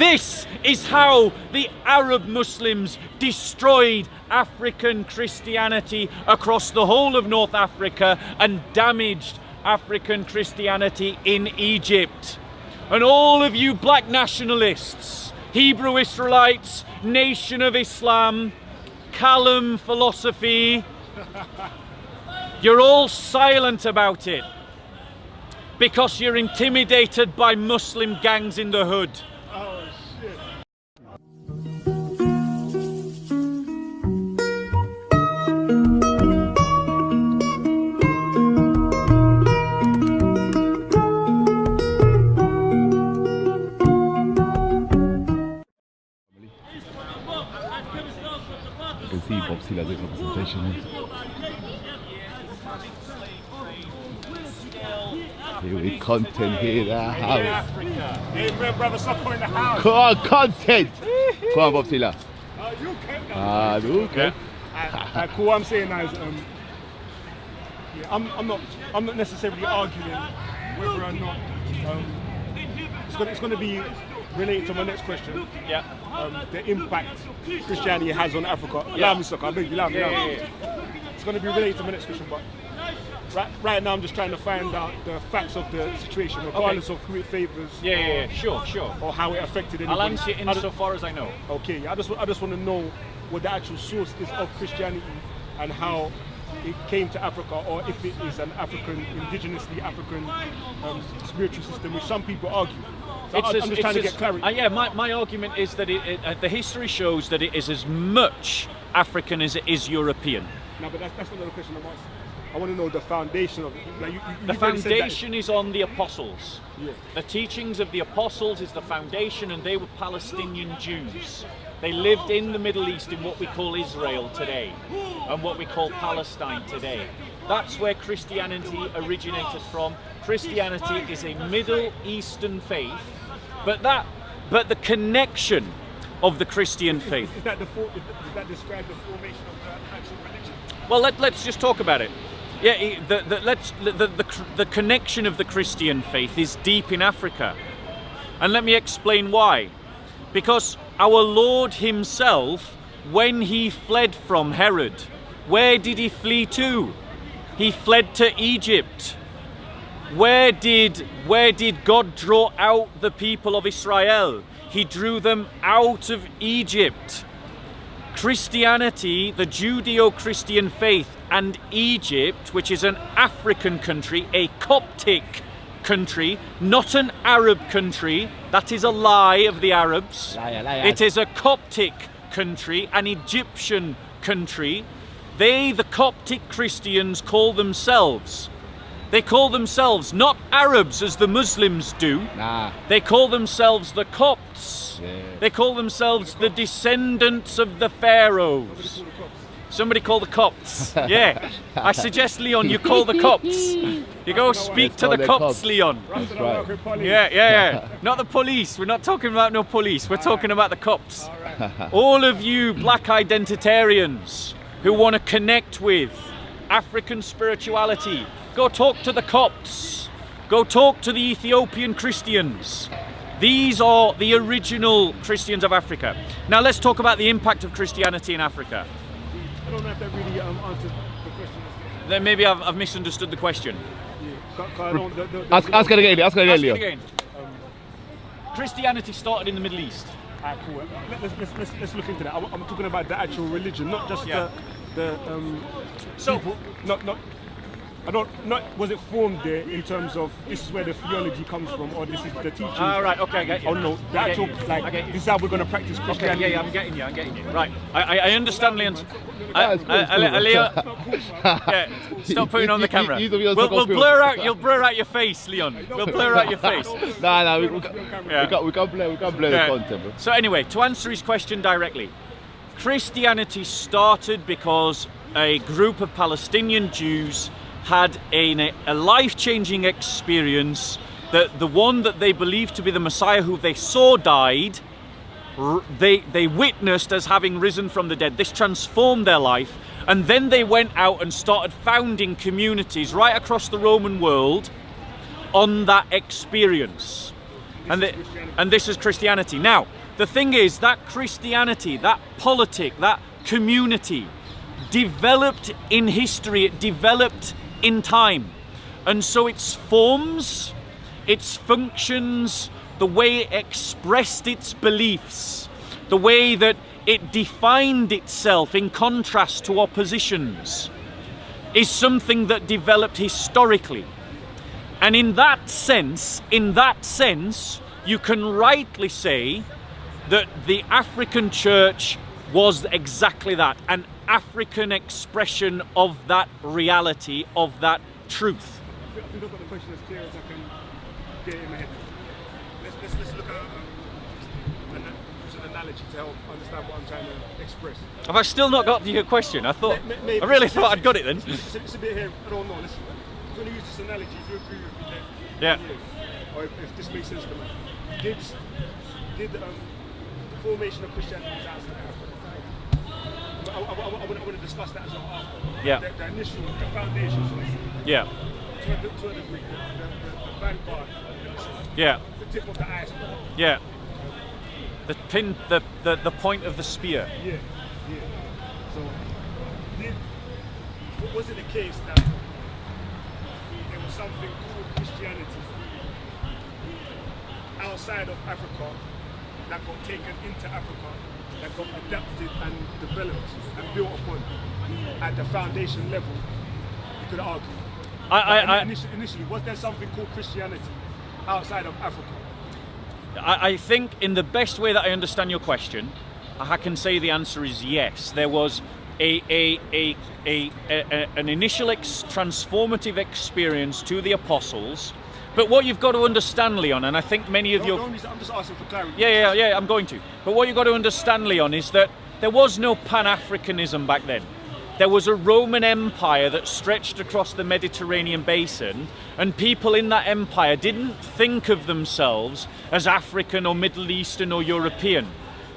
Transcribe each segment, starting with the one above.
This is how the Arab Muslims destroyed African Christianity across the whole of North Africa and damaged African Christianity in Egypt. And all of you black nationalists, Hebrew Israelites, Nation of Islam, Kalam philosophy, you're all silent about it because you're intimidated by Muslim gangs in the hood. Oh, shit. You can see Bob Seale doing a presentation. Here we content here in the house. Hey, brother, supper in the house. Come on, content! Come on, Bob Seale. You can. Okay. Cool. What I'm saying now is, yeah, I'm not necessarily arguing whether or not it's going to be related to my next question. Yeah. The impact Christianity has on Africa. Allow me, sucker. I beg you, allow me. It's going to be related to my next question, but right now I'm just trying to find out the facts of the situation, regardless of who it favours. Sure. Or how it affected anybody. I'll answer you insofar as I know. Okay, I just want to know what the actual source is of Christianity and how it came to Africa, or if it is an African, indigenously African spiritual system, which some people argue. So I'm just trying to get clarity. My argument is that the history shows that it is as much African as it is European. No, but that's not the question I'm asking. I want to know the foundation of it. Like the foundation is on the apostles. Yeah. The teachings of the apostles is the foundation, and they were Palestinian Jews. They lived in the Middle East in what we call Israel today and what we call Palestine today. That's where Christianity originated from. Christianity is a Middle Eastern faith, but the connection of the Christian faith. Does that describe the formation of the actual religion? Well, let's just talk about it. Yeah, the connection of the Christian faith is deep in Africa. And let me explain why. Because our Lord himself, when he fled from Herod, where did he flee to? He fled to Egypt. Where did God draw out the people of Israel? He drew them out of Egypt. Christianity, the Judeo-Christian faith, and Egypt, which is an African country, a Coptic country, not an Arab country. That is a lie of the Arabs. Liar. It is a Coptic country, an Egyptian country. They, the Coptic Christians, call themselves not Arabs as the Muslims do. Nah. They call themselves the Copts. Yeah. They call themselves the descendants of the pharaohs. Somebody call the Copts. Yeah. I suggest, Leon, you call the Copts. You go speak to the Copts, Leon. That's right. Yeah. Not the police. We're not talking about no police. We're talking about the Copts. All of you black identitarians who want to connect with African spirituality, go talk to the Copts. Go talk to the Ethiopian Christians. These are the original Christians of Africa. Now let's talk about the impact of Christianity in Africa. I don't know if that really answers the question. Then maybe I've misunderstood the question. Ask it again. Ask it again. Christianity started in the Middle East. Alright, cool. Let's look into that. I'm talking about the actual religion, not just the people. Not was it formed there in terms of this is where the theology comes from, or this is the teaching? Right, okay, I get you. Oh no, the actual this is how we're going to practice Christianity. Okay, yeah, I'm getting you. Right, I understand, Leon. Leo, stop putting on the camera. We'll blur out. You'll blur out your face, Leon. We'll blur out your face. No, we can't blur the content, bro. So anyway, to answer his question directly, Christianity started because a group of Palestinian Jews had a life-changing experience, that the one that they believed to be the Messiah, who they saw died, they witnessed as having risen from the dead. This transformed their life, and then they went out and started founding communities right across the Roman world on that experience. and this is Christianity. Now, the thing is that Christianity, that politic, that community, developed in history. It developed in time, and so its forms, its functions, the way it expressed its beliefs, the way that it defined itself in contrast to oppositions, is something that developed historically. And in that sense, you can rightly say that the African church was exactly that, an African expression of that reality, of that truth. I think I've got the question as clear as I can get it in my head. Let's look at an analogy to help understand what I'm trying to express. Have I still not got your question? I really thought I'd got it then. It's a bit here, I don't know, listen. I'm going to use this analogy, if you agree with me then. Yeah. Or if this makes sense to me. Did the formation of Christianity was outside Africa? I want to discuss that as well after. Yeah. The initial, the foundation, so to say. Yeah. To a degree, the vanguard, Yeah. the tip of the iceberg. Yeah. The pin, the point of the spear. Yeah. So, was it the case that there was something called Christianity outside of Africa that got taken into Africa, that got adapted and developed and built upon at the foundation level? You could argue. Initially, was there something called Christianity outside of Africa? I think in the best way that I understand your question, I can say the answer is yes. There was an initial transformative experience to the apostles. But what you've got to understand, Leon, and I think many of I'm just asking for clarity. Yeah, I'm going to. But what you've got to understand, Leon, is that there was no Pan-Africanism back then. There was a Roman Empire that stretched across the Mediterranean basin, and people in that empire didn't think of themselves as African or Middle Eastern or European.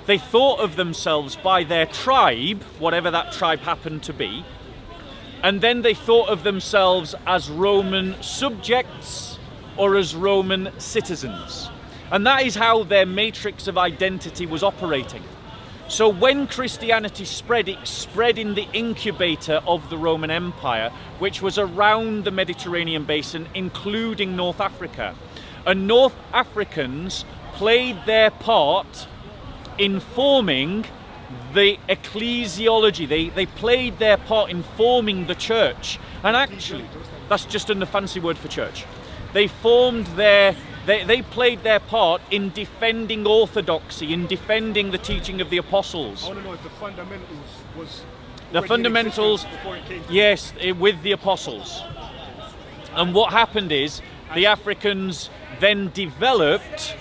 They thought of themselves by their tribe, whatever that tribe happened to be, and then they thought of themselves as Roman subjects or as Roman citizens. And that is how their matrix of identity was operating. So when Christianity spread, it spread in the incubator of the Roman Empire, which was around the Mediterranean basin, including North Africa. And North Africans played their part in forming the ecclesiology. They played their part in forming the church. And actually, that's just a fancy word for church. They formed they played their part in defending orthodoxy, in defending the teaching of the apostles. I want to know if the fundamentals was the fundamentals, before it came to yes, with the apostles. And what happened is the Africans then developed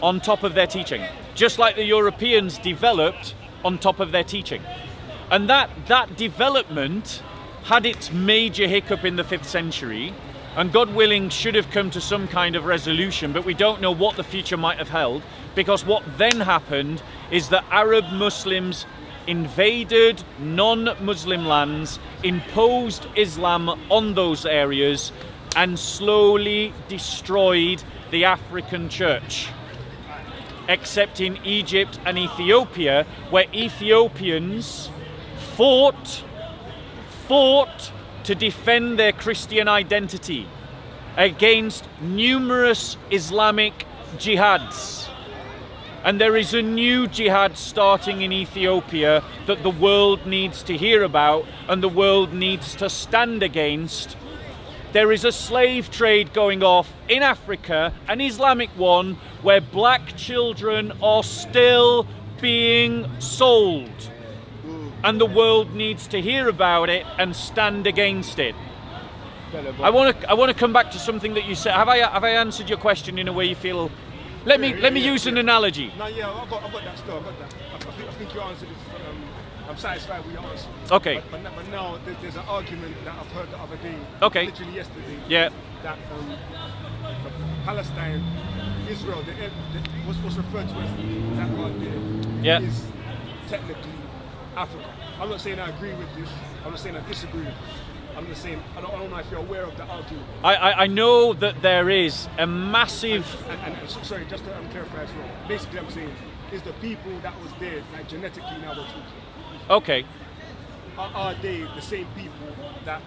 on top of their teaching, just like the Europeans developed on top of their teaching. And that development had its major hiccup in the 5th century, and God willing should have come to some kind of resolution, but we don't know what the future might have held, because what then happened is that Arab Muslims invaded non-Muslim lands, imposed Islam on those areas, and slowly destroyed the African church. Except in Egypt and Ethiopia, where Ethiopians fought to defend their Christian identity against numerous Islamic jihads. And there is a new jihad starting in Ethiopia that the world needs to hear about and the world needs to stand against. There is a slave trade going off in Africa, an Islamic one, where black children are still being sold. And the world needs to hear about it and stand against it. I want to come back to something that you said. Have I answered your question in a way you feel? Let me use an analogy. No, yeah, I've got that still. I've got that. I think your answer is. I'm satisfied with your answer. Okay. But now there's an argument that I've heard the other day. Okay. Literally yesterday. Yeah. That Palestine, Israel, what's referred to as that part there, yeah, is technically Africa. I'm not saying I agree with this. I'm not saying I disagree with it. I'm just saying, I don't know if you're aware of the argument. I know that there is a massive... Sorry, just to clarify as well. Basically, I'm saying, is the people that was there, like genetically now we're talking. Okay. Are they the same people that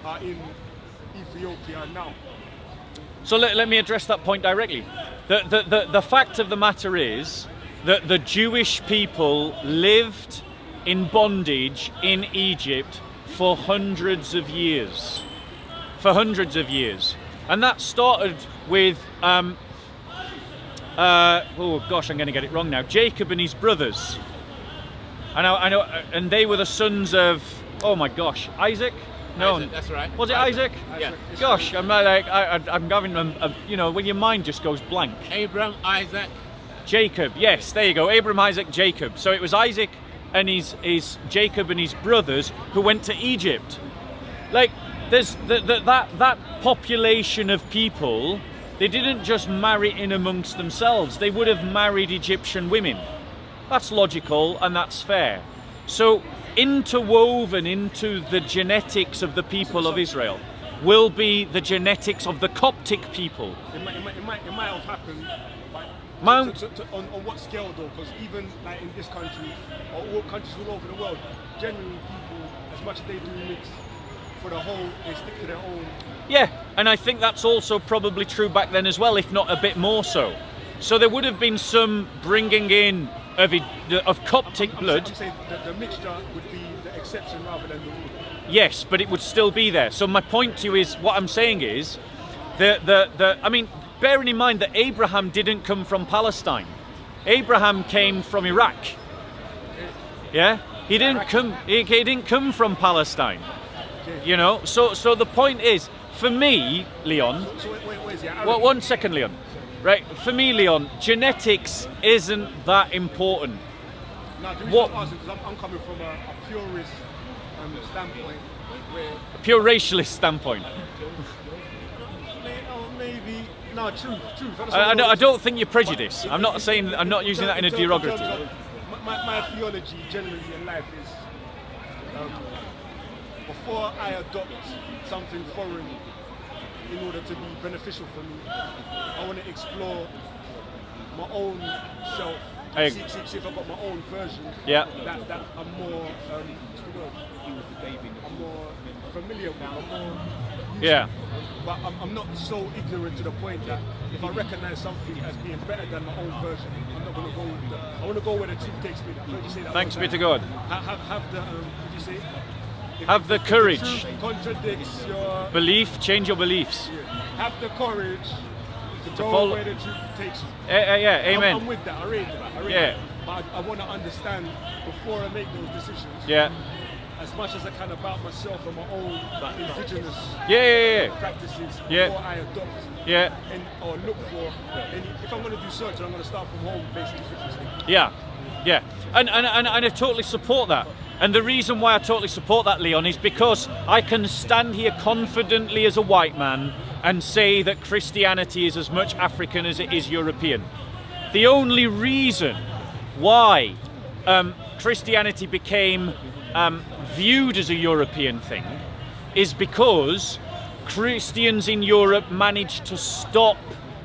are in Ethiopia now? So let me address that point directly. The fact of the matter is that the Jewish people lived in bondage in Egypt for hundreds of years. And that started with, oh gosh, I'm going to get it wrong now, Jacob and his brothers. I know, and they were the sons of, oh my gosh, Isaac? No, Isaac, that's right. Was it Isaac? Yeah. Gosh, I'm like, I'm having you know, when your mind just goes blank. Abraham, Isaac, Jacob, yes, there you go. Abraham, Isaac, Jacob. So it was Isaac and his Jacob and his brothers who went to Egypt. Like, there's that population of people. They didn't just marry in amongst themselves. They would have married Egyptian women. That's logical and that's fair. So interwoven into the genetics of the people of Israel will be the genetics of the Coptic people. It might have happened. On what scale though? Because even like in this country or all countries all over the world, generally people, as much as they do mix for the whole, they stick to their own. Yeah, and I think that's also probably true back then as well, if not a bit more so. So there would have been some bringing in of Coptic blood. I'm saying the mixture would be the exception rather than the rule. Yes, but it would still be there. So my point to you is, what I'm saying is, I mean, bearing in mind that Abraham didn't come from Palestine. Abraham came from Iraq. Yeah, he didn't come. He didn't come from Palestine. You know. So the point is, for me, Leon. So wait, Well, 1 second, Leon. Right, for me, Leon, genetics isn't that important. No, the reason I'm asking is I'm coming from a purist standpoint, where A pure racialist standpoint. maybe no truth. I don't think you're prejudiced. I'm not saying. I'm not using that in a derogative. My theology generally in life is before I adopt something foreign in order to be beneficial for me, I want to explore my own self. See if I've got my own version. Yeah. That I'm more, I'm more familiar with. I'm more Yeah. But I'm not so ignorant to the point that if I recognize something as being better than my own version, I'm not going to go with the. I want to go where the truth takes me. I've heard you say that. Thanks be to God. Have the. Did you say? Have the courage. The truth contradicts your Belief. Change your beliefs. Have the courage to go follow where the truth takes you. Yeah. Amen. I'm with that. I read that. Yeah. But I want to understand before I make those decisions. Yeah. As much as I can about myself and my own indigenous practices before I adopt or look for any. If I'm going to do search, I'm going to start from home, basically. Yeah. And I totally support that. And the reason why I totally support that, Leon, is because I can stand here confidently as a white man and say that Christianity is as much African as it is European. The only reason why Christianity became viewed as a European thing is because Christians in Europe managed to stop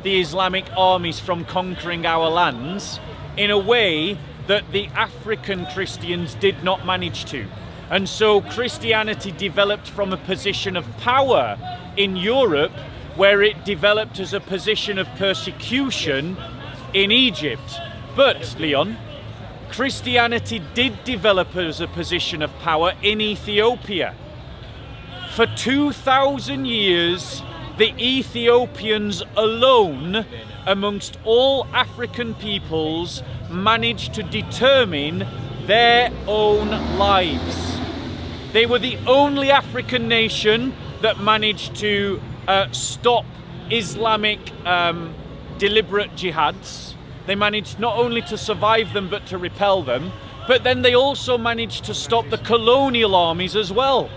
the Islamic armies from conquering our lands in a way that the African Christians did not manage to. And so Christianity developed from a position of power in Europe, where it developed as a position of persecution in Egypt. But, Leon, Christianity did develop as a position of power in Ethiopia. For 2,000 years, the Ethiopians alone, amongst all African peoples, managed to determine their own lives. They were the only African nation that managed to stop Islamic deliberate jihads. They managed not only to survive them but to repel them, but then they also managed to stop the colonial armies as well.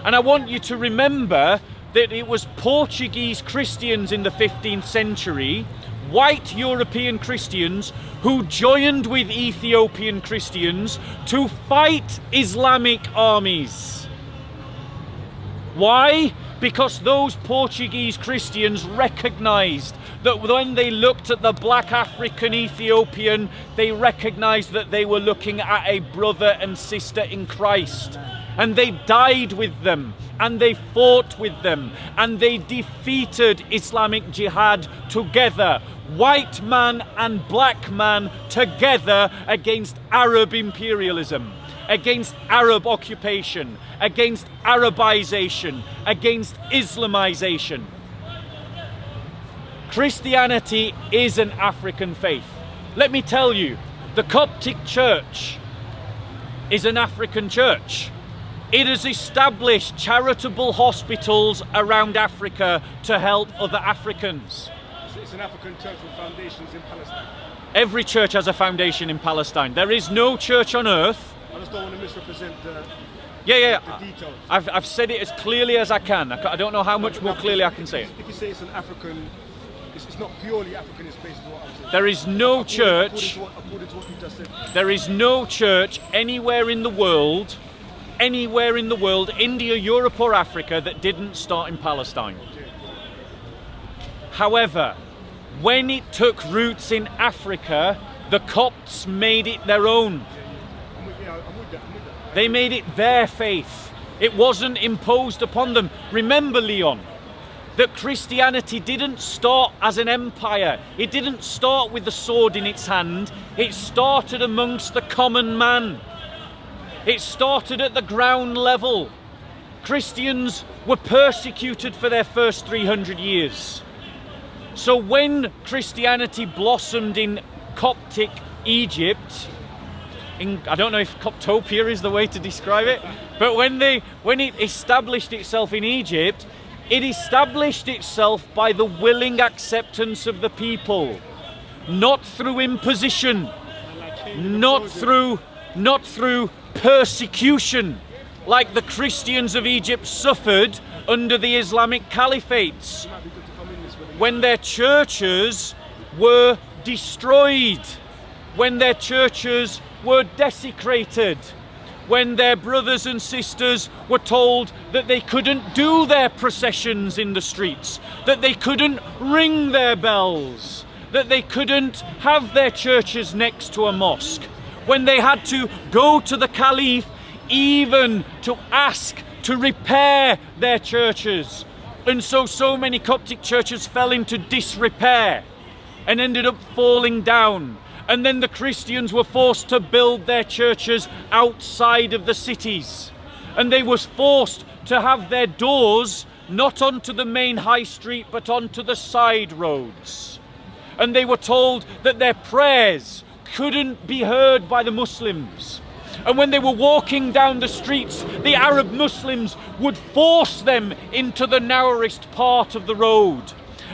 And I want you to remember that it was Portuguese Christians in the 15th century, white European Christians, who joined with Ethiopian Christians to fight Islamic armies. Why? Because those Portuguese Christians recognized that when they looked at the black African Ethiopian, they recognized that they were looking at a brother and sister in Christ. And they died with them, and they fought with them, and they defeated Islamic Jihad together. White man and black man together against Arab imperialism, against Arab occupation, against Arabization, against Islamization. Christianity is an African faith. Let me tell you, the Coptic Church is an African church. It has established charitable hospitals around Africa to help other Africans. It's an African church with foundations in Palestine. Every church has a foundation in Palestine. There is no church on earth. I just don't want to misrepresent the details. I've said it as clearly as I can. I don't know how much more clearly I can say it. If you say it's an African, it's not purely African, it's basically what I'm saying. There is no church. According to what you just said. There is no church anywhere in the world, India, Europe or Africa, that didn't start in Palestine. However, when it took roots in Africa, the Copts made it their own. I'm with that. They made it their faith. It wasn't imposed upon them. Remember, Leon, that Christianity didn't start as an empire. It didn't start with the sword in its hand. It started amongst the common man. It started at the ground level. Christians were persecuted for their first 300 years. So when Christianity blossomed in Coptic Egypt, I don't know if Coptopia is the way to describe it, but when it established itself in Egypt, it established itself by the willing acceptance of the people, not through imposition, not through persecution, like the Christians of Egypt suffered under the Islamic caliphates, when their churches were destroyed, when their churches were desecrated, when their brothers and sisters were told that they couldn't do their processions in the streets, that they couldn't ring their bells, that they couldn't have their churches next to a mosque, when they had to go to the caliph even to ask to repair their churches. And so many Coptic churches fell into disrepair and ended up falling down. And then the Christians were forced to build their churches outside of the cities. And they were forced to have their doors not onto the main high street but onto the side roads. And they were told that their prayers couldn't be heard by the Muslims. And when they were walking down the streets, the Arab Muslims would force them into the narrowest part of the road.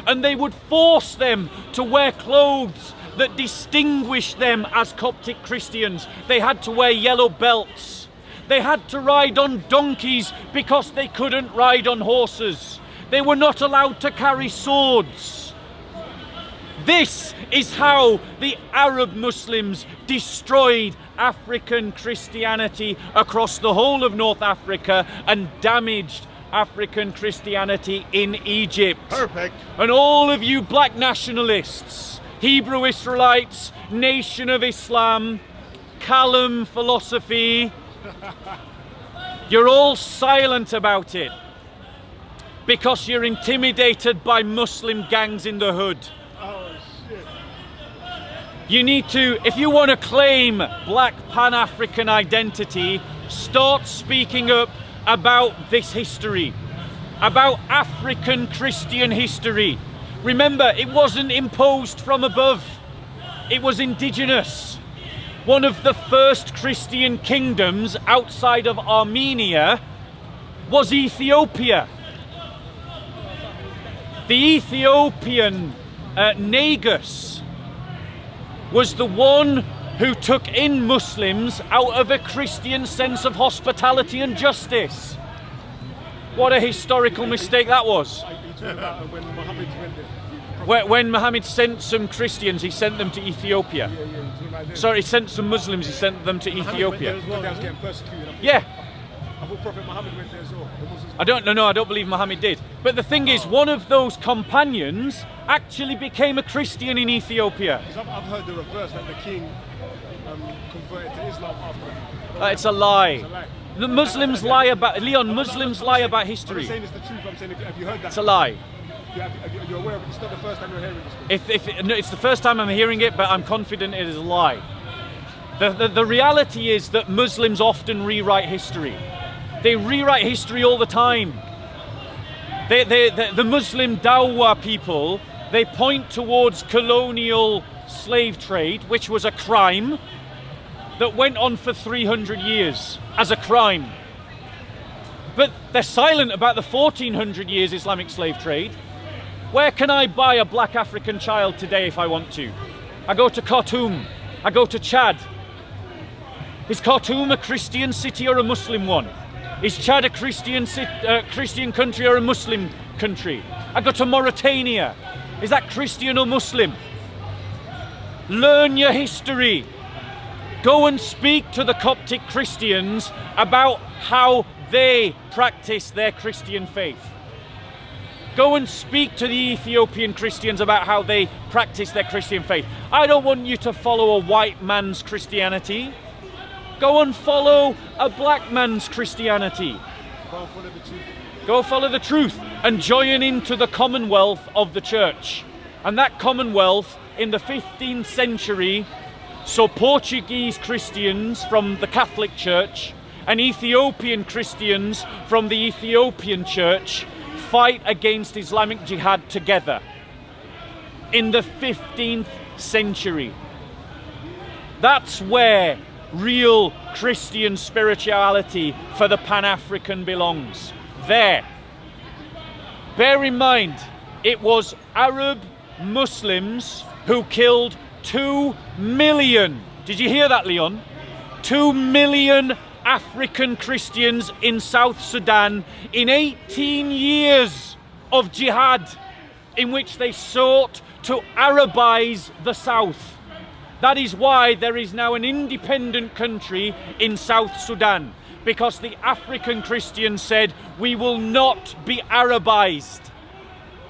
And they would force them to wear clothes that distinguished them as Coptic Christians. They had to wear yellow belts. They had to ride on donkeys because they couldn't ride on horses. They were not allowed to carry swords. This is how the Arab Muslims destroyed African Christianity across the whole of North Africa and damaged African Christianity in Egypt. Perfect. And all of you black nationalists, Hebrew Israelites, Nation of Islam, Kalam philosophy, you're all silent about it because you're intimidated by Muslim gangs in the hood. Oh, shit. You need to, if you want to claim black Pan-African identity, start speaking up about this history, about African Christian history. Remember, it wasn't imposed from above. It was indigenous. One of the first Christian kingdoms outside of Armenia was Ethiopia. The Ethiopian Negus was the one who took in Muslims out of a Christian sense of hospitality and justice. What a historical mistake that was. Are you talking about when Muhammad went there? When Muhammad sent some Christians, he sent them to Ethiopia. Yeah. Sorry, he sent some Muslims, he sent them to Ethiopia. Because they was getting persecuted. Yeah. thought Prophet Muhammad went there as well. The Muslims. I don't know, I don't believe Muhammad did. But the thing is, one of those companions actually became a Christian in Ethiopia. I've heard the reverse, that the king converted to Islam after. It's a lie. It's a lie. The Muslims lie about, Leon, Muslims lie about history. I'm saying it's the truth. I'm saying, have you heard that? It's a lie. You're aware of it. It's not the first time you're hearing this. No, it's the first time I'm hearing it, but I'm confident it is a lie. The reality is that Muslims often rewrite history. They rewrite history all the time. The Muslim Dawah people, they point towards colonial slave trade, which was a crime that went on for 300 years as a crime. But they're silent about the 1400 years Islamic slave trade. Where can I buy a black African child today if I want to? I go to Khartoum, I go to Chad. Is Khartoum a Christian city or a Muslim one? Is Chad a Christian country or a Muslim country? I go to Mauritania. Is that Christian or Muslim? Learn your history. Go and speak to the Coptic Christians about how they practice their Christian faith. Go and speak to the Ethiopian Christians about how they practice their Christian faith. I don't want you to follow a white man's Christianity. Go and follow a black man's Christianity. Go follow the truth and join into the commonwealth of the church. And that commonwealth in the 15th century saw Portuguese Christians from the Catholic Church and Ethiopian Christians from the Ethiopian Church fight against Islamic Jihad together in the 15th century. That's where real Christian spirituality for the Pan-African belongs. There. Bear in mind, it was Arab Muslims who killed 2 million. Did you hear that, Leon? 2 million African Christians in South Sudan in 18 years of jihad in which they sought to Arabize the South. That is why there is now an independent country in South Sudan, because the African Christians said, we will not be Arabized.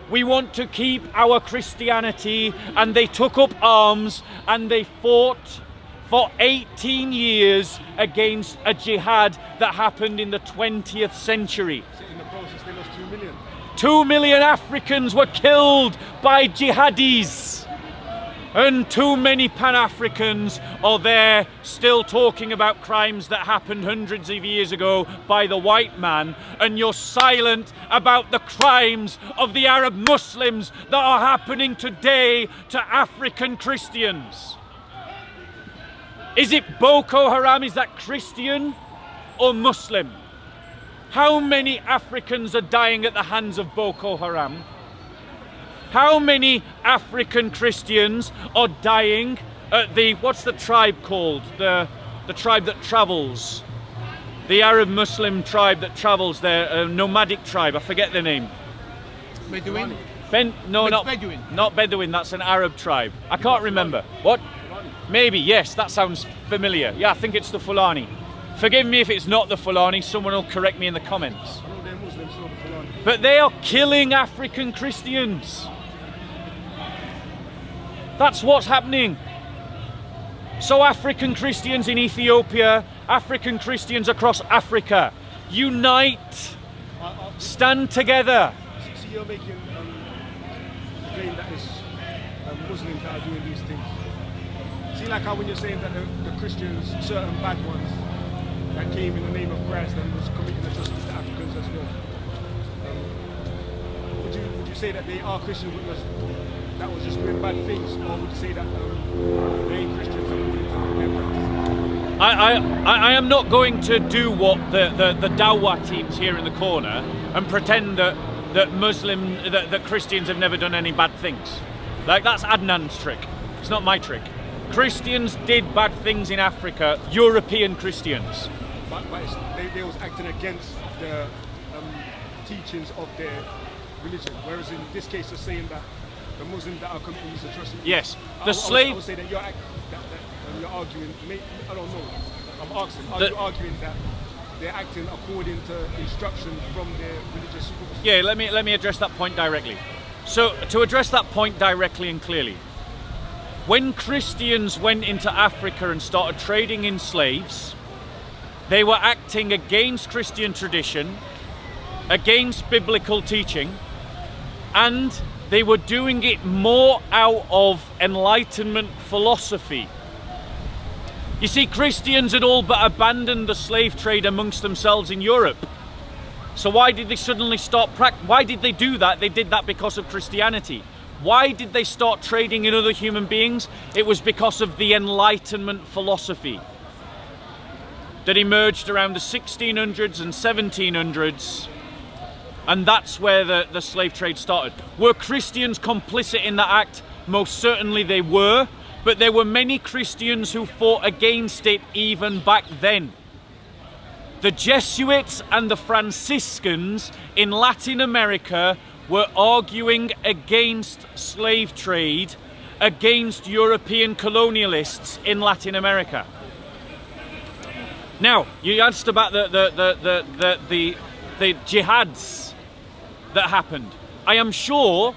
We want to keep our Christianity, and they took up arms and they fought for 18 years against a jihad that happened in the 20th century. In the process, they lost 2 million. 2 million Africans were killed by jihadis. And too many Pan-Africans are there still talking about crimes that happened hundreds of years ago by the white man, and you're silent about the crimes of the Arab Muslims that are happening today to African Christians. Is it Boko Haram? Is that Christian or Muslim? How many Africans are dying at the hands of Boko Haram? How many African Christians are dying at the, what's the tribe called? The tribe that travels. The Arab Muslim tribe that travels there, a nomadic tribe, I forget their name. Bedouin? Bedouin. Not Bedouin, that's an Arab tribe. I can't remember. What? Maybe, yes, that sounds familiar. Yeah, I think it's the Fulani. Forgive me if it's not the Fulani, someone will correct me in the comments. I know they're Muslims, so the Fulani. But they are killing African Christians. That's what's happening. So African Christians in Ethiopia, African Christians across Africa, unite, stand together. So you're making a claim that it's Muslims that are doing these things. See, like how when you're saying that the Christians, certain bad ones, that came in the name of Christ and was committing atrocities to Africans as well. Would you say that they are Christians that was just doing bad things, or would you say that they ain't Christians and wouldn't do their practices? I am not going to do what the Dawah teams here in the corner and pretend that that Christians have never done any bad things. Like, that's Adnan's trick. It's not my trick. Christians did bad things in Africa, European Christians. But they was acting against the teachings of their religion, whereas in this case they're saying that the Muslims that are committing these atrocities. Yes, I would say that you're arguing. I don't know. I'm asking. Are you arguing that they're acting according to instruction from their religious schools. Yeah, let me address that point directly. So to address that point directly and clearly, when Christians went into Africa and started trading in slaves, they were acting against Christian tradition, against biblical teaching, and they were doing it more out of Enlightenment philosophy. You see, Christians had all but abandoned the slave trade amongst themselves in Europe. So why did they suddenly start why did they do that? They did that because of Christianity. Why did they start trading in other human beings? It was because of the Enlightenment philosophy that emerged around the 1600s and 1700s, and that's where the slave trade started. Were Christians complicit in that act? Most certainly they were, but there were many Christians who fought against it even back then. The Jesuits and the Franciscans in Latin America were arguing against slave trade, against European colonialists in Latin America. Now, you asked about the jihads that happened. I am sure.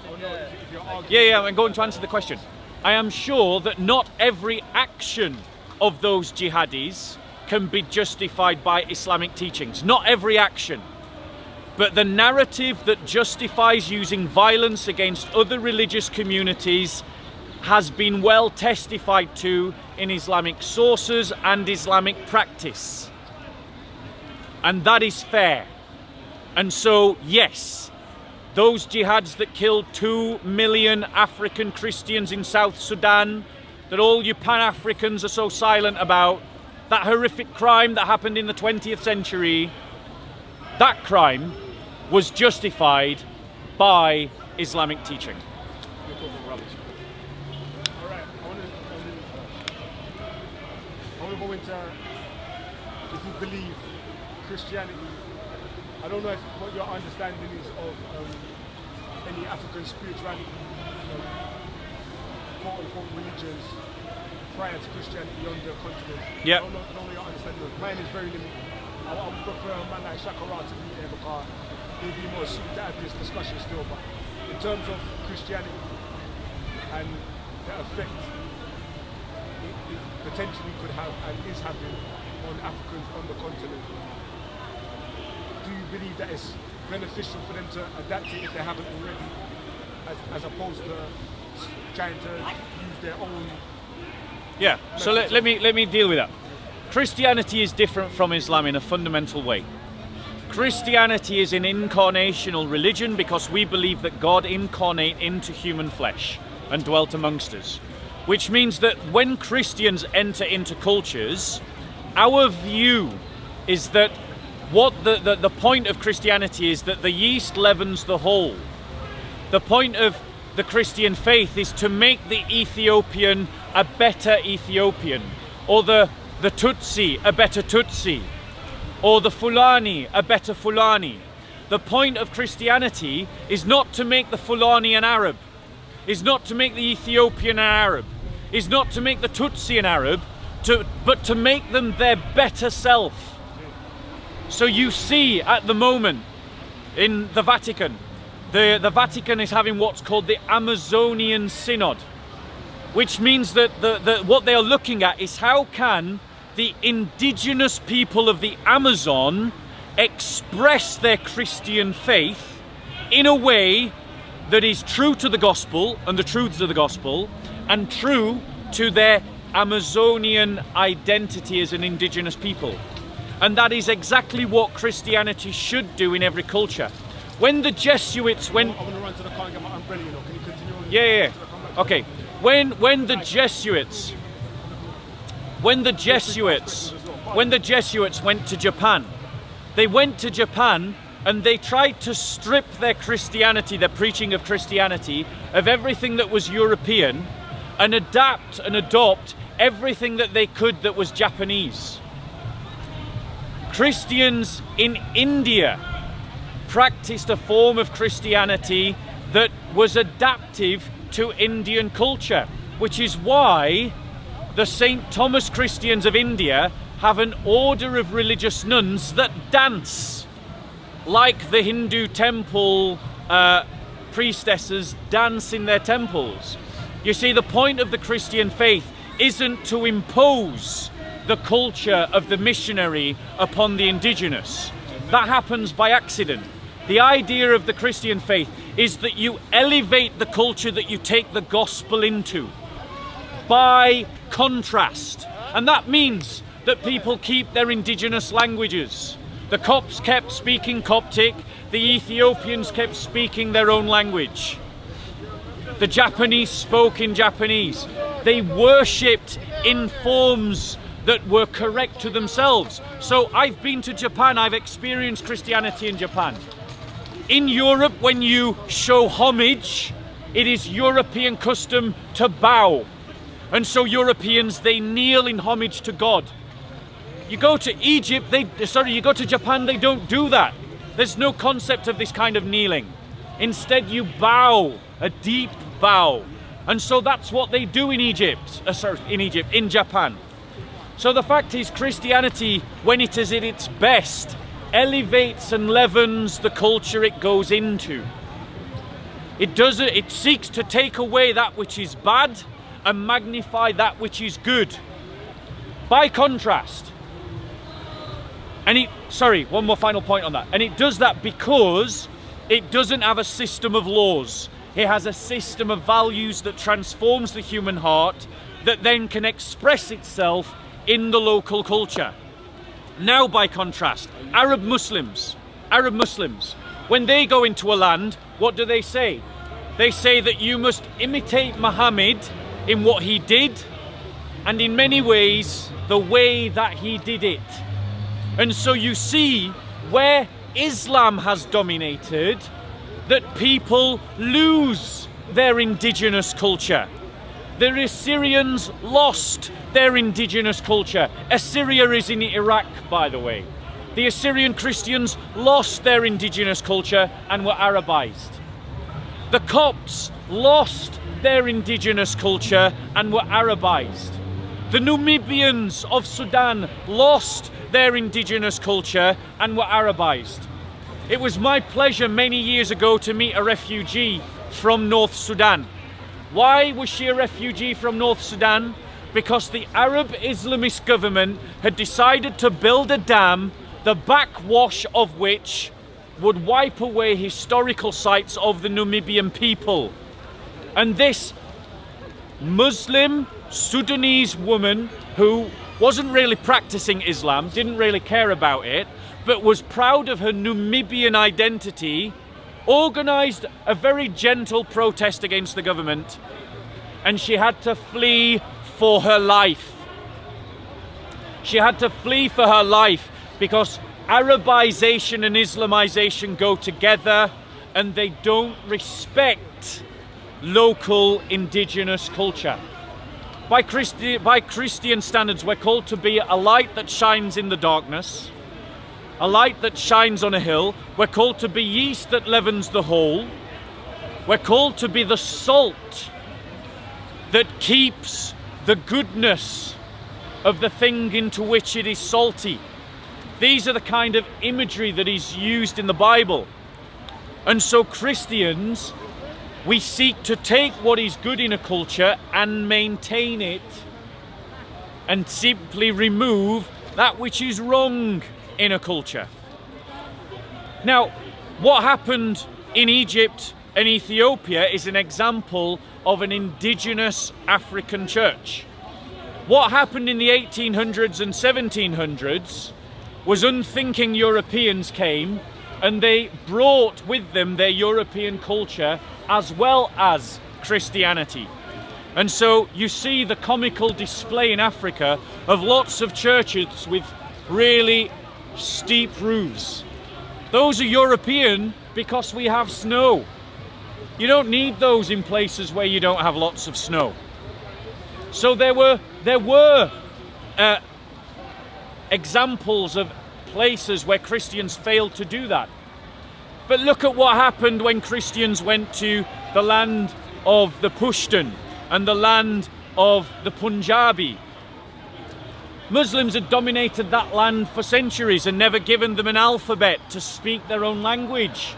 I'm going to answer the question. I am sure that not every action of those jihadis can be justified by Islamic teachings. Not every action. But the narrative that justifies using violence against other religious communities has been well testified to in Islamic sources and Islamic practice. And that is fair. And so, yes, those jihads that killed 2 million African Christians in South Sudan, that all you Pan-Africans are so silent about, that horrific crime that happened in the 20th century, that crime was justified by Islamic teaching. You're talking rubbish. All right, I want to go into if you believe Christianity. I don't know what your understanding is of any African spirituality, quote-unquote religions prior to Christianity on the continent. Yep. I don't know your understanding of it. Mine is very limited. I would prefer a man like Shakara to be there because he'd be more suited to have this discussion still. But in terms of Christianity and the effect it potentially could have and is having on Africans on the continent, do you believe that it's beneficial for them to adapt it if they haven't already, as opposed to trying to use their own? Yeah, so let me deal with that. Christianity is different from Islam in a fundamental way. Christianity is an incarnational religion because we believe that God incarnated into human flesh and dwelt amongst us. Which means that when Christians enter into cultures, our view is that what the point of Christianity is that the yeast leavens the whole. The point of the Christian faith is to make the Ethiopian a better Ethiopian, or the Tutsi a better Tutsi, or the Fulani a better Fulani. The point of Christianity is not to make the Fulani an Arab, is not to make the Ethiopian an Arab, is not to make the Tutsi an Arab, but to make them their better self. So you see at the moment in the Vatican, the Vatican is having what's called the Amazonian Synod, which means that what they are looking at is how can the indigenous people of the Amazon express their Christian faith in a way that is true to the gospel and the truths of the gospel, and true to their Amazonian identity as an indigenous people. And that is exactly what Christianity should do in every culture. When the Jesuits went... I'm going to run to the car and get my umbrella, you know. Can you continue on? Yeah. Okay. When the Jesuits went to Japan, they went to Japan and they tried to strip their Christianity, their preaching of Christianity, of everything that was European, and adapt and adopt everything that they could that was Japanese. Christians in India practiced a form of Christianity that was adaptive to Indian culture, which is why the St. Thomas Christians of India have an order of religious nuns that dance, like the Hindu temple priestesses dance in their temples. You see, the point of the Christian faith isn't to impose the culture of the missionary upon the indigenous. That happens by accident. The idea of the Christian faith is that you elevate the culture that you take the gospel into by contrast. And that means that people keep their indigenous languages. The Copts kept speaking Coptic, the Ethiopians kept speaking their own language. The Japanese spoke in Japanese. They worshipped in forms that were correct to themselves. So I've been to Japan, I've experienced Christianity in Japan. In Europe, when you show homage, it is European custom to bow. And so Europeans, they kneel in homage to God. You go to Egypt, you go to Japan, they don't do that. There's no concept of this kind of kneeling. Instead, you bow, a deep bow. And so that's what they do in in Japan. So the fact is, Christianity, when it is at its best, elevates and leavens the culture it goes into. It seeks to take away that which is bad and magnify that which is good. By contrast, one more final point on that. And it does that because it doesn't have a system of laws. It has a system of values that transforms the human heart, that then can express itself in the local culture. Now, by contrast, Arab Muslims, when they go into a land, what do they say? They say that you must imitate Muhammad in what he did, and in many ways, the way that he did it. And so you see, where Islam has dominated, that people lose their indigenous culture. The Assyrians lost their indigenous culture. Assyria is in Iraq, by the way. The Assyrian Christians lost their indigenous culture and were Arabized. The Copts lost their indigenous culture and were Arabized. The Namibians of Sudan lost their indigenous culture and were Arabized. It was my pleasure many years ago to meet a refugee from North Sudan. Why was she a refugee from North Sudan? Because the Arab Islamist government had decided to build a dam, the backwash of which would wipe away historical sites of the Namibian people. And this Muslim Sudanese woman, who wasn't really practicing Islam, didn't really care about it, but was proud of her Namibian identity, organized a very gentle protest against the government, and she had to flee for her life. She had to flee for her life because Arabization and Islamization go together, and they don't respect local indigenous culture. By Christian standards, we're called to be a light that shines in the darkness, a light that shines on a hill. We're called to be yeast that leavens the whole. We're called to be the salt that keeps the goodness of the thing into which it is salty. These are the kind of imagery that is used in the Bible. And so Christians, we seek to take what is good in a culture and maintain it, and simply remove that which is wrong in a culture. Now, what happened in Egypt and Ethiopia is an example of an indigenous African church. What happened in the 1800s and 1700s was unthinking Europeans came and they brought with them their European culture as well as Christianity. And so you see the comical display in Africa of lots of churches with really steep roofs. Those are European because we have snow. You don't need those in places where you don't have lots of snow. So there were examples of places where Christians failed to do that. But look at what happened when Christians went to the land of the Pushtun and the land of the Punjabi. Muslims had dominated that land for centuries and never given them an alphabet to speak their own language.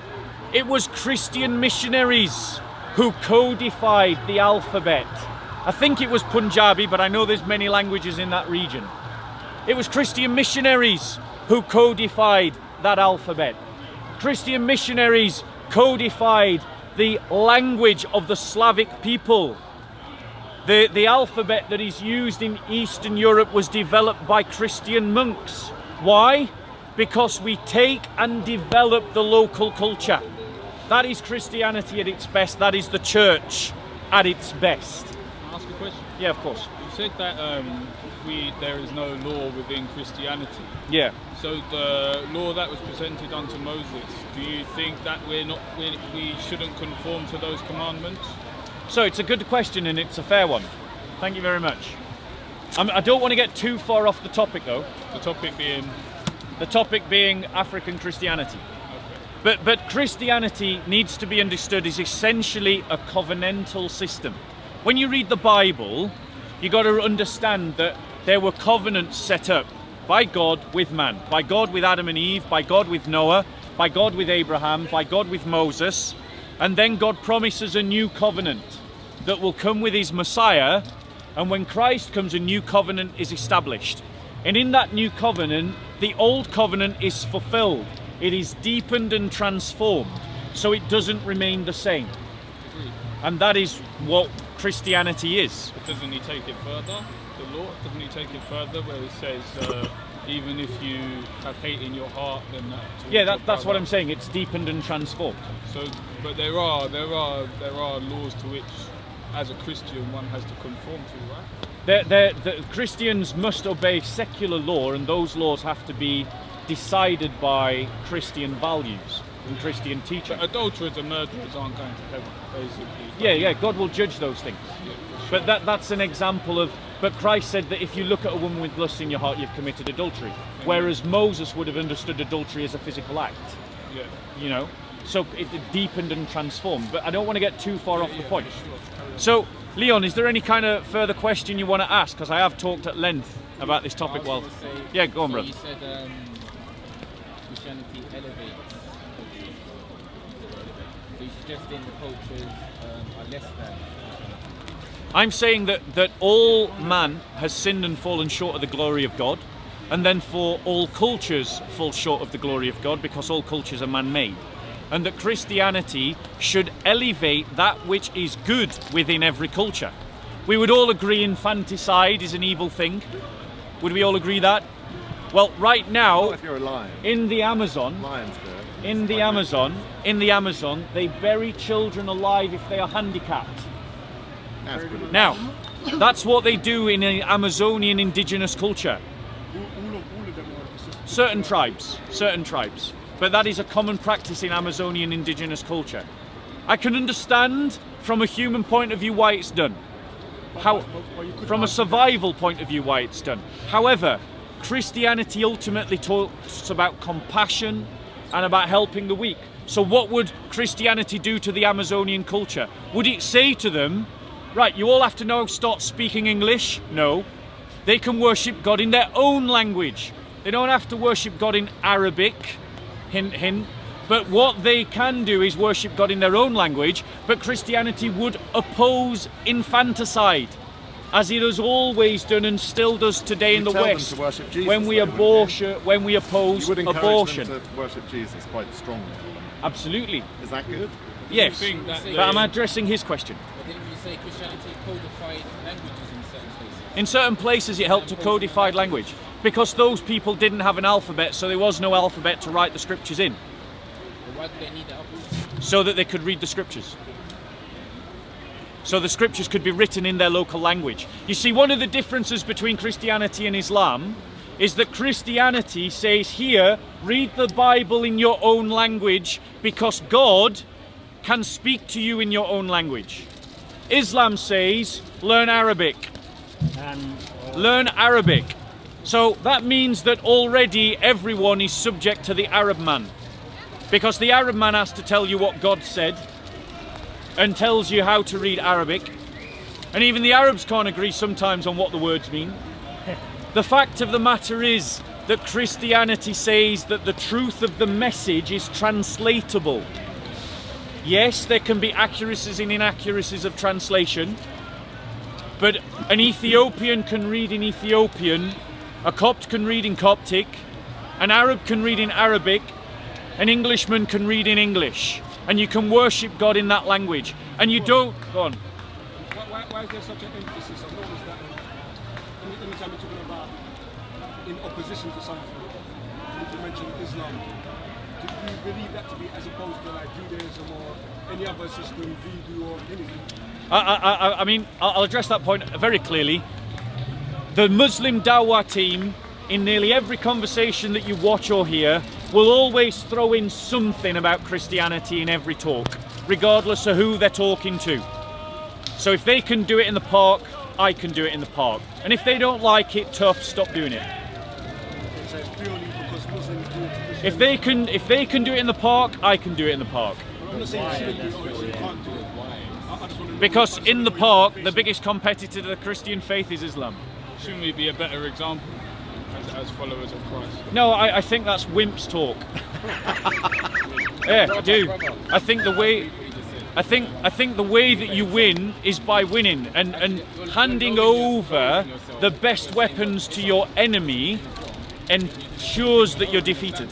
It was Christian missionaries who codified the alphabet. I think it was Punjabi, but I know there's many languages in that region. It was Christian missionaries who codified that alphabet. Christian missionaries codified the language of the Slavic people. The alphabet that is used in Eastern Europe was developed by Christian monks. Why? Because we take and develop the local culture. That is Christianity at its best. That is the church at its best. Can I ask a question? Yeah, of course. You said that there is no law within Christianity. Yeah. So the law that was presented unto Moses, do you think that we shouldn't conform to those commandments? So it's a good question and it's a fair one. Thank you very much. I don't want to get too far off the topic though. The topic being? The topic being African Christianity. Okay. But Christianity needs to be understood as essentially a covenantal system. When you read the Bible, you got to understand that there were covenants set up by God with man, by God with Adam and Eve, by God with Noah, by God with Abraham, by God with Moses, and then God promises a new covenant that will come with his Messiah, and when Christ comes, a new covenant is established. And in that new covenant, the old covenant is fulfilled. It is deepened and transformed, so it doesn't remain the same. And that is what Christianity is. But doesn't he take it further? The law, doesn't he take it further where it says even if you have hate in your heart, then that's what I'm saying. It's deepened and transformed. So, but there are laws to which, as a Christian, one has to conform to, right? The Christians must obey secular law, and those laws have to be decided by Christian values and Christian teaching. But adulterers and murderers aren't going to heaven, basically. Yeah, God will judge those things. Yeah, for sure. But that's an example of. But Christ said that if you look at a woman with lust in your heart, you've committed adultery. Whereas Moses would have understood adultery as a physical act. Yeah. You know, so it deepened and transformed. But I don't want to get too far off the point. So, Leon, is there any kind of further question you want to ask? Because I have talked at length about this topic. Well, yeah, go on, so brother. You said Christianity elevates cultures. So you're suggesting the cultures are less than. I'm saying that all man has sinned and fallen short of the glory of God, and then for all cultures fall short of the glory of God because all cultures are man-made, and that Christianity should elevate that which is good within every culture. We would all agree infanticide is an evil thing. Would we all agree that? Well, right now, What if you're a lion? in the Amazon, Lions do it. in the Amazon, they bury children alive if they are handicapped. That's pretty. Now, that's what they do in an Amazonian indigenous culture. All of them are consistent. Certain tribes. But that is a common practice in Amazonian indigenous culture. I can understand from a human point of view why it's done. But you could From a argue survival point of view why it's done. However, Christianity ultimately talks about compassion and about helping the weak. So what would Christianity do to the Amazonian culture? Would it say to them, right, you all have to now start speaking English? No. They can worship God in their own language. They don't have to worship God in Arabic, hint, hint. But what they can do is worship God in their own language, but Christianity would oppose infanticide, as it has always done and still does today in the tell them West. to worship Jesus, when we though, wouldn't you? when we oppose You would encourage abortion. them to worship Jesus quite strongly. Absolutely. Is that good? Yes. Do you think that But I'm addressing his question. But didn't you say Christianity codified languages in certain places? In certain places it helped to codify language because those people didn't have an alphabet, so there was no alphabet to write the scriptures in, But why do they need the alphabet? so that they could read the scriptures. So the scriptures could be written in their local language. You see, one of the differences between Christianity and Islam is that Christianity says here, read the Bible in your own language because God can speak to you in your own language. Islam says, learn Arabic. Learn Arabic. So that means that already everyone is subject to the Arab man. Because the Arab man has to tell you what God said and tells you how to read Arabic. And even the Arabs can't agree sometimes on what the words mean. The fact of the matter is that Christianity says that the truth of the message is translatable. Yes, there can be accuracies and inaccuracies of translation, but an Ethiopian can read in Ethiopian, a Copt can read in Coptic, an Arab can read in Arabic, an Englishman can read in English, and you can worship God in that language. And you don't... Go on. Why is there such an emphasis? I've noticed that anytime you're talking about in opposition to something, you mention Islam, do you believe that to be as opposed to like Judaism or any other system, Voodoo or anything? I mean, I'll address that point very clearly. The Muslim Dawah team, in nearly every conversation that you watch or hear, will always throw in something about Christianity in every talk, regardless of who they're talking to. So if they can do it in the park, I can do it in the park. And if they don't like it, tough, stop doing it. So it's purely because Muslims do it. If they can do it in the park, I can do it in the park. I'm not saying you shouldn't do it or you can't do it. I just want to know Because what's in the your park, the motivation. biggest competitor to the Christian faith is Islam. Shouldn't we be a better example as followers of Christ? No, I think that's wimps talk. Yeah, I do. I think the way that you win is by winning and handing over the best weapons to your enemy ensures that you're defeated.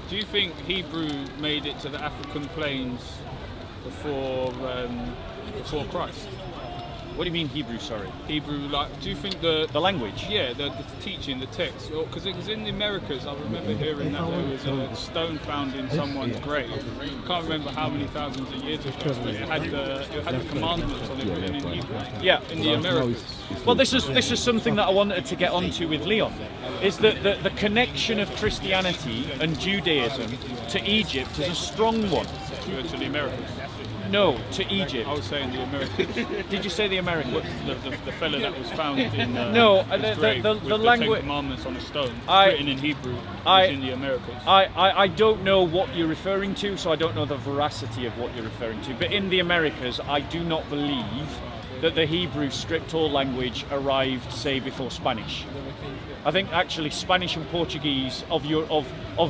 Do you think Hebrew made it to the African plains before Christ? What do you mean Hebrew, sorry? Hebrew, like, do you think the language? Yeah, the teaching, the text. Because in the Americas, I remember hearing that there was a stone found in someone's grave. I can't remember how many thousands of years ago, but it had the commandments on it written in Hebrew. Yeah. In the Americas. Well, this is something that I wanted to get onto with Leon, is that the connection of Christianity and Judaism to Egypt is a strong one. To the Americas. No, to Egypt. I was saying the Americas. Did you say the Americans? The fella that was found in No, his grave the with the language. Ten Commandments on a stone, I- written in Hebrew, I- was in the Americas. I don't know what you're referring to, so I don't know the veracity of what you're referring to. But in the Americas, I do not believe that the Hebrew script or language arrived, say, before Spanish. I think actually Spanish and Portuguese of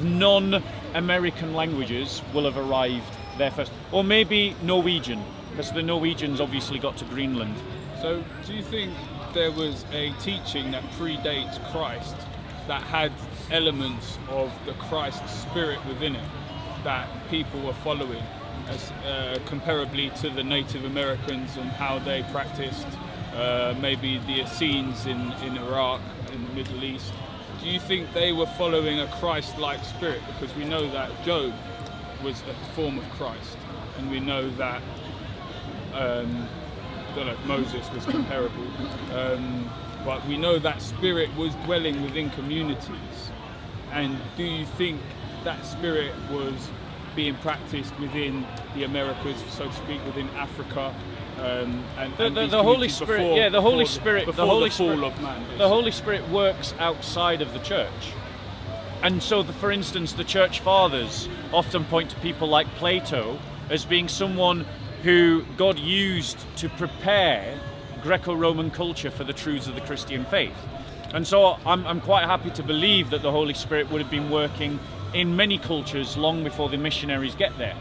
non-American languages will have arrived there first, or maybe Norwegian, because the Norwegians obviously got to Greenland. So, do you think there was a teaching that predates Christ that had elements of the Christ spirit within it that people were following, as comparably to the Native Americans and how they practiced, maybe the Essenes in Iraq, in the Middle East? Do you think they were following a Christ-like spirit? Because we know that Job was a form of Christ, and we know that I don't know if Moses was comparable, but we know that spirit was dwelling within communities. And do you think that spirit was being practiced within the Americas, so to speak, within Africa? And The Holy Spirit, before, the Holy before Spirit, before the Holy the fall Spirit, of man. the Holy Spirit works outside of the church. And so, for instance, the church fathers often point to people like Plato as being someone who God used to prepare Greco-Roman culture for the truths of the Christian faith. And so I'm quite happy to believe that the Holy Spirit would have been working in many cultures long before the missionaries get there.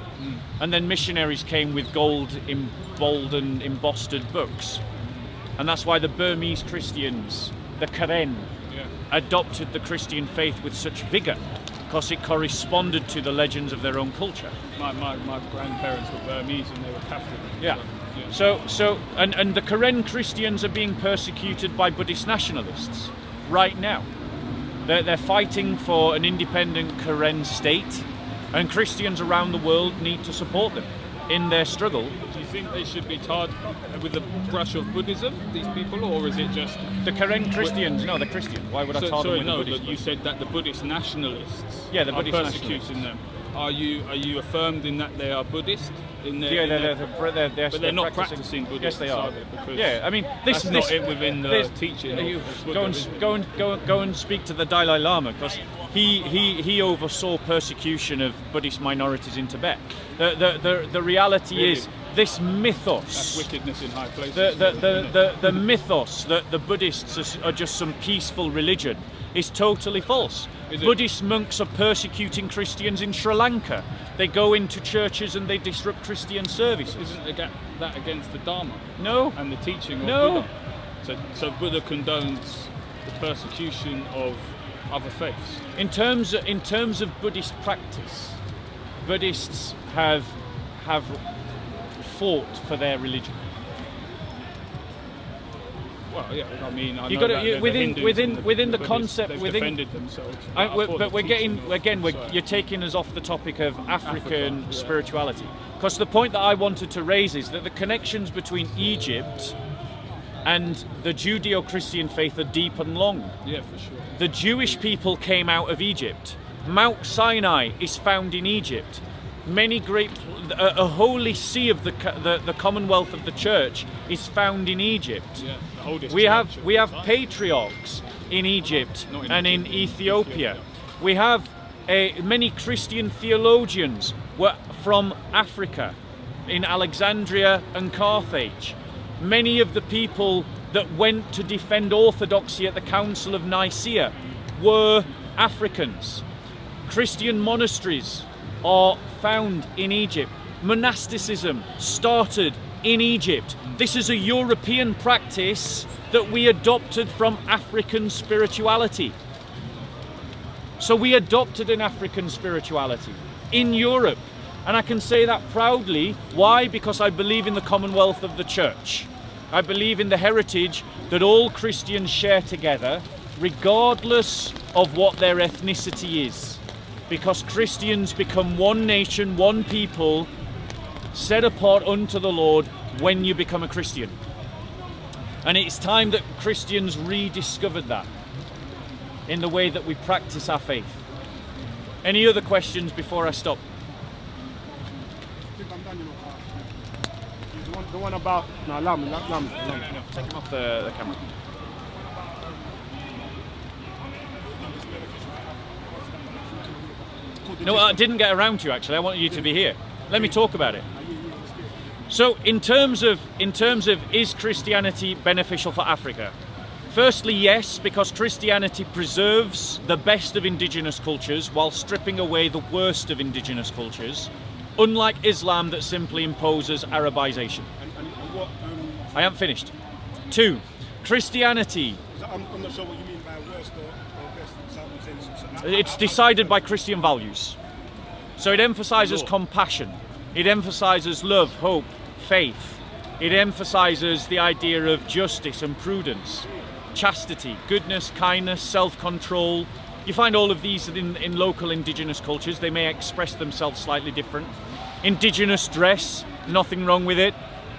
And then missionaries came with gold emboldened, embossed books. And that's why the Burmese Christians, the Karen, adopted the Christian faith with such vigour, because it corresponded to the legends of their own culture. My grandparents were Burmese and they were Catholic. Yeah. So the Karen Christians are being persecuted by Buddhist nationalists right now. They're fighting for an independent Karen state, and Christians around the world need to support them in their struggle. Do you think they should be tarred with a brush of Buddhism, these people, or is it just The Karen Christians, no, they're Christian. Why would I tar them sorry, with no, a Buddhist? but you said that the Buddhist nationalists Yeah, the are Buddhist persecuting them. Are you affirmed in that they are Buddhist? In their, Yeah, in their- they're but they're not practicing Buddhism. Yes, they are. Because Yeah, I mean, this that's not it within the this- teaching. you of go Buddhism. and go and speak to the Dalai Lama, because he oversaw persecution of Buddhist minorities in Tibet. The reality Really? is this mythos. That's wickedness in high places. The mythos that the Buddhists are just some peaceful religion is totally false. Buddhist monks are persecuting Christians in Sri Lanka. They go into churches and they disrupt Christian services. Isn't that against the Dharma? No. And the teaching of No. Buddha? So Buddha condones the persecution of other faiths. In terms of Buddhist practice, Buddhists have fought for their religion. Well, yeah, I mean, I You know got that to the within Hindus within and the Buddhists, concept they've within. defended themselves. But we're getting you're taking us off the topic of African Africa, yeah. spirituality, because the point that I wanted to raise is that the connections between Egypt and the Judeo-Christian faith are deep and long. Yeah, for sure. The Jewish people came out of Egypt. Mount Sinai is found in Egypt. Many a holy see of the Commonwealth of the Church is found in Egypt. Yeah, the oldest We have church. patriarchs in Egypt Not in and in Egypt, Ethiopia. Ethiopia. We have many Christian theologians were from Africa, in Alexandria and Carthage. Many of the people that went to defend orthodoxy at the Council of Nicaea were Africans. Christian monasteries are found in Egypt. Monasticism started in Egypt. This is a European practice that we adopted from African spirituality. So we adopted an African spirituality in Europe. And I can say that proudly. Why? Because I believe in the Commonwealth of the Church. I believe in the heritage that all Christians share together, regardless of what their ethnicity is. Because Christians become one nation, one people, set apart unto the Lord when you become a Christian. And it's time that Christians rediscovered that in the way that we practice our faith. Any other questions before I stop? I think I'm done, you know. The one about allow me. Take him off the camera. No, I didn't get around to you actually. I wanted you to be here. Let me talk about it. So, in terms of is Christianity beneficial for Africa? Firstly, yes, because Christianity preserves the best of indigenous cultures while stripping away the worst of indigenous cultures, unlike Islam that simply imposes Arabization. And what? I haven't finished. 2, Christianity. I'm not sure what you mean by worst or best. It's decided by Christian values. So it emphasizes compassion. It emphasizes love, hope, faith. It emphasizes the idea of justice and prudence, chastity, goodness, kindness, self-control. You find all of these in local indigenous cultures. They may express themselves slightly different. Indigenous dress, nothing wrong with it.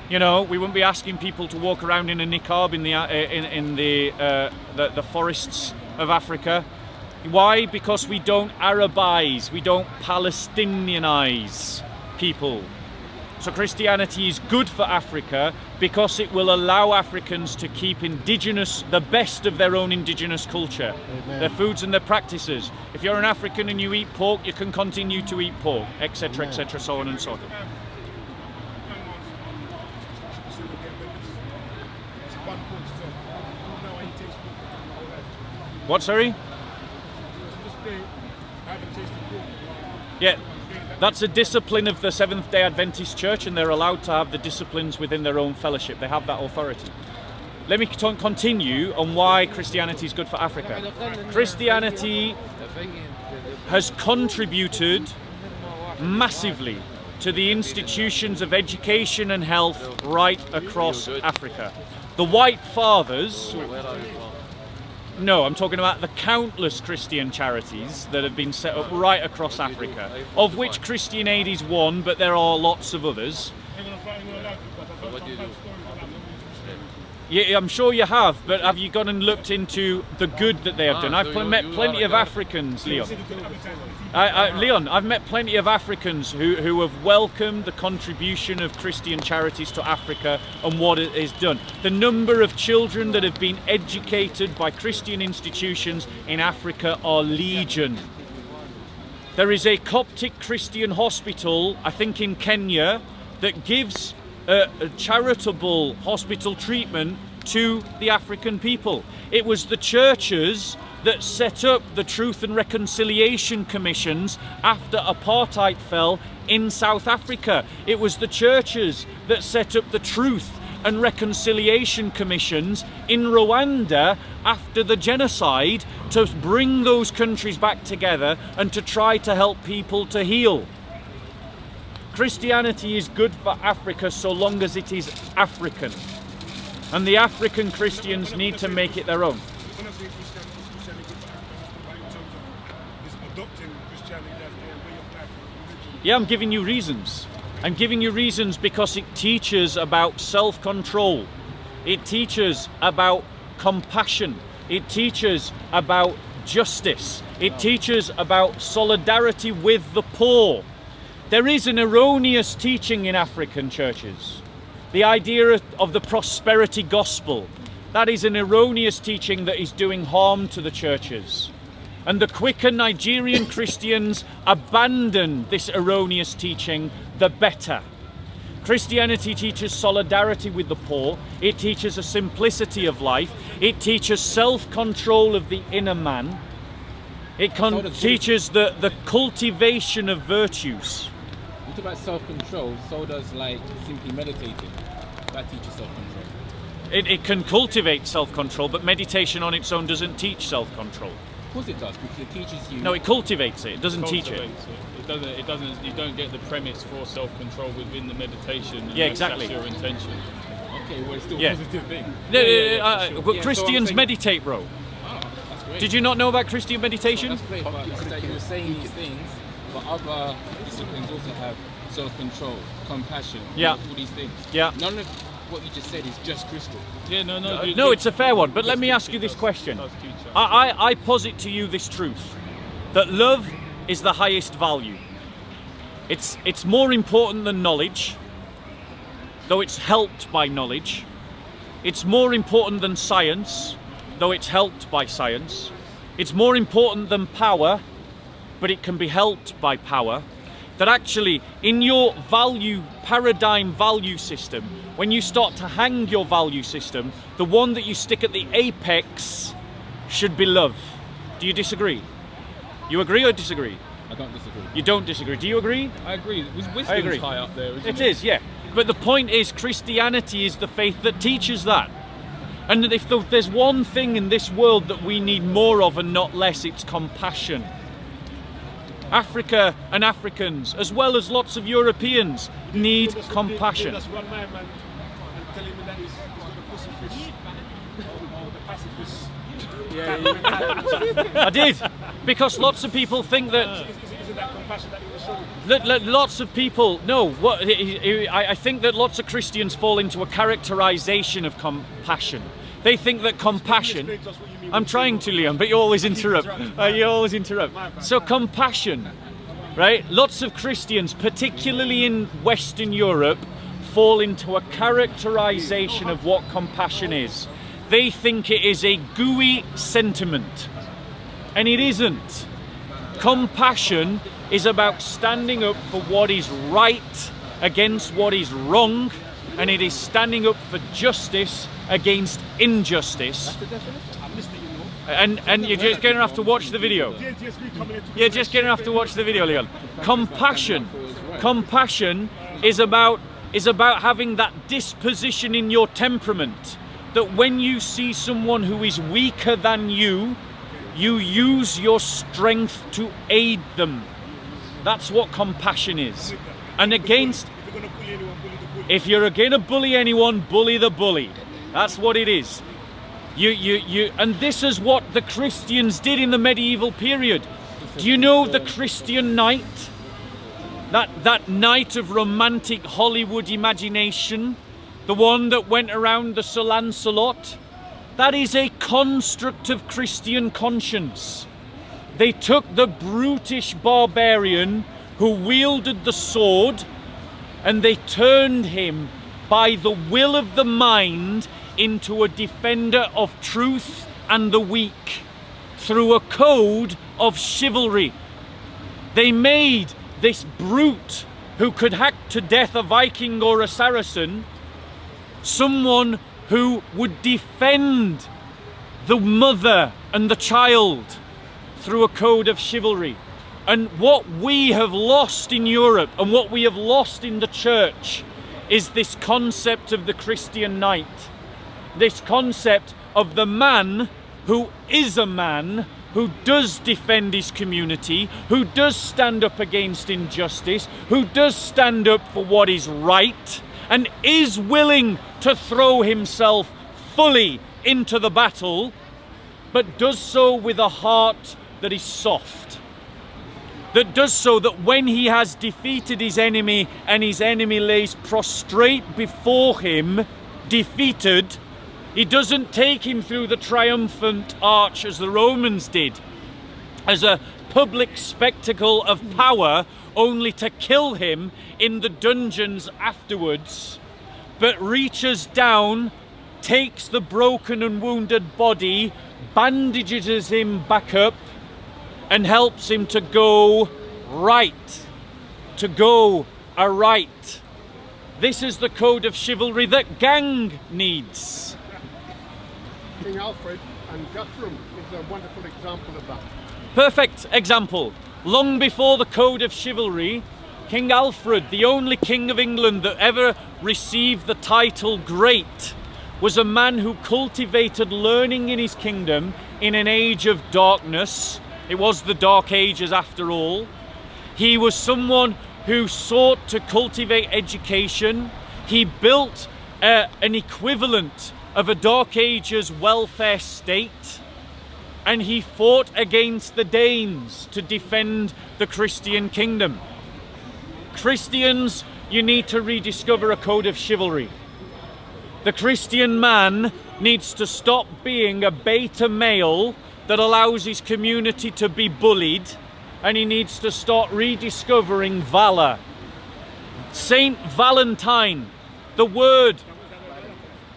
You know, we wouldn't be asking people to walk around in a niqab in the forests of Africa. Why? Because we don't Arabize, we don't Palestinianize people. So Christianity is good for Africa because it will allow Africans to keep the best of their own indigenous culture, their foods and their practices. If you're an African and you eat pork, you can continue to eat pork, etc., etc., so on and so on. What, sorry? Yeah, that's a discipline of the Seventh-day Adventist Church, and they're allowed to have the disciplines within their own fellowship. They have that authority. Let me continue on why Christianity is good for Africa. Christianity has contributed massively to the institutions of education and health right across Africa. The White Fathers... No, I'm talking about the countless Christian charities that have been set up right across Africa, of which Christian Aid is one, but there are lots of others. Yeah, I'm sure you have, but have you gone and looked into the good that they have done? I've met plenty of Africans, Leon. Leon, I've met plenty of Africans who have welcomed the contribution of Christian charities to Africa and what it has done. The number of children that have been educated by Christian institutions in Africa are legion. There is a Coptic Christian hospital, I think in Kenya, that gives charitable hospital treatment to the African people. It was the churches that set up the Truth and Reconciliation Commissions after apartheid fell in South Africa. It was the churches that set up the Truth and Reconciliation Commissions in Rwanda after the genocide to bring those countries back together and to try to help people to heal. Christianity is good for Africa so long as it is African. And the African Christians need to make it their own. When I say Christianity is Africa, right, in terms of is adopting Christianity as their way of life and religion. Yeah, I'm giving you reasons. I'm giving you reasons because it teaches about self-control. It teaches about compassion. It teaches about justice. It teaches about solidarity with the poor. There is an erroneous teaching in African churches. The idea of the prosperity gospel. That is an erroneous teaching that is doing harm to the churches. And the quicker Nigerian Christians abandon this erroneous teaching, the better. Christianity teaches solidarity with the poor. It teaches a simplicity of life. It teaches self-control of the inner man. It teaches the cultivation of virtues. You talk about self-control, so does like simply meditating. That teaches self-control. It can cultivate self-control, but meditation on its own doesn't teach self-control. Of course it does, because it teaches you. No, it cultivates it. It doesn't teach it. It doesn't. You don't get the premise for self-control within the meditation. Yeah, exactly. That's your intention. Okay, well, it's still a Yeah. positive thing. But Christians meditate, bro. Oh, that's great. Did you not know about Christian meditation? That's great, but it's that you're saying these things, but other disciplines also have self-control, compassion, Yeah. all these things. Yeah. None of what you just said is just crystal. Yeah, no. No, it's a fair one. But let me ask you this question. I posit to you this truth, that love is the highest value. It's more important than knowledge, though it's helped by knowledge. It's more important than science, though it's helped by science. It's more important than power, but it can be helped by power. That actually, in your paradigm value system, when you start to hang your value system, the one that you stick at the apex should be love. Do you disagree? You agree or disagree? I don't disagree. You don't disagree. Do you agree? I agree. Wisdom's I agree. high up there, isn't It is, yeah. But the point is, Christianity is the faith that teaches that. And if there's one thing in this world that we need more of and not less, it's compassion. Africa and Africans, as well as lots of Europeans, need compassion. That's one man and telling me that he's got a crucifix or the pacifist. I did, because lots of people think that. Isn't that compassion that he was showing? Lots of people, no, I think that lots of Christians fall into a characterization of compassion. They think that compassion. Explain to us what you mean I'm with trying to, Leon, but you always interrupt. You always interrupt. So compassion, right? Lots of Christians, particularly in Western Europe, fall into a characterization of what compassion is. They think it is a gooey sentiment, and it isn't. Compassion is about standing up for what is right against what is wrong, and it is standing up for justice against injustice. I missed it, you know. And you're just going to have to watch the video. You're just going to have to watch the video, Leon. Compassion is about having that disposition in your temperament, that when you see someone who is weaker than you, you use your strength to aid them. That's what compassion is. And against, if you're going to bully anyone, bully the bully. That's what it is. And this is what the Christians did in the medieval period. Do you know the Christian knight? That knight of romantic Hollywood imagination, the one that went around the Sir Lancelot, that is a construct of Christian conscience. They took the brutish barbarian who wielded the sword, and they turned him by the will of the mind into a defender of truth and the weak through a code of chivalry. They made this brute who could hack to death a Viking or a Saracen, someone who would defend the mother and the child through a code of chivalry. And what we have lost in Europe and what we have lost in the church is this concept of the Christian knight. This concept of the man who is a man, who does defend his community, who does stand up against injustice, who does stand up for what is right, and is willing to throw himself fully into the battle, but does so with a heart that is soft. That does so that when he has defeated his enemy and his enemy lays prostrate before him, defeated, he doesn't take him through the triumphant arch as the Romans did, as a public spectacle of power, only to kill him in the dungeons afterwards, but reaches down, takes the broken and wounded body, bandages him back up, and helps him to go right, to go aright. This is the code of chivalry that gang needs. King Alfred and Guthrum is a wonderful example of that. Perfect example. Long before the code of chivalry, King Alfred, the only king of England that ever received the title Great, was a man who cultivated learning in his kingdom in an age of darkness. It was the Dark Ages after all. He was someone who sought to cultivate education. He built an equivalent of a Dark Ages welfare state, and he fought against the Danes to defend the Christian kingdom. Christians, you need to rediscover a code of chivalry. The Christian man needs to stop being a beta male that allows his community to be bullied, and he needs to start rediscovering valor. Saint Valentine, the word,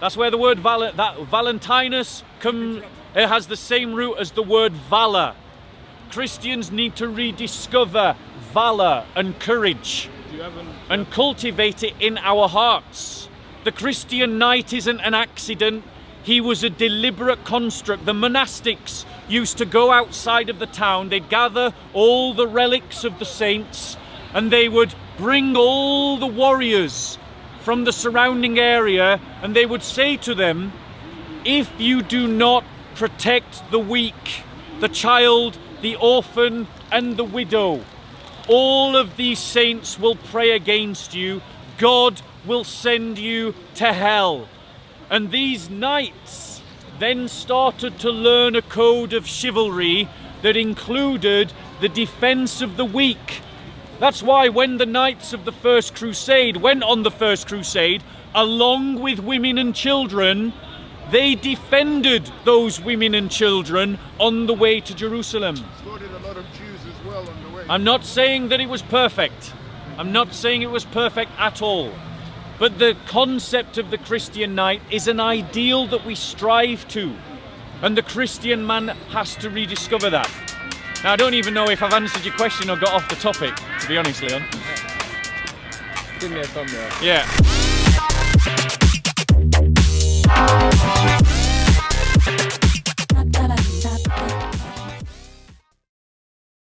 that's where the word Valentinus it has the same root as the word valor. Christians need to rediscover valor and courage and cultivate it in our hearts. The Christian knight isn't an accident. He was a deliberate construct. The monastics used to go outside of the town, they'd gather all the relics of the saints, and they would bring all the warriors from the surrounding area, and they would say to them, if you do not protect the weak, the child, the orphan, and the widow, all of these saints will pray against you. God will send you to hell. And these knights then started to learn a code of chivalry that included the defense of the weak. That's why when the knights of the First Crusade went on the First Crusade, along with women and children, they defended those women and children on the way to Jerusalem. Slaughtered a lot of Jews as well on the way. I'm not saying that it was perfect. I'm not saying it was perfect at all. But the concept of the Christian knight is an ideal that we strive to. And the Christian man has to rediscover that. Now, I don't even know if I've answered your question or got off the topic, to be honest, Leon. Give me a thumbnail. Yeah.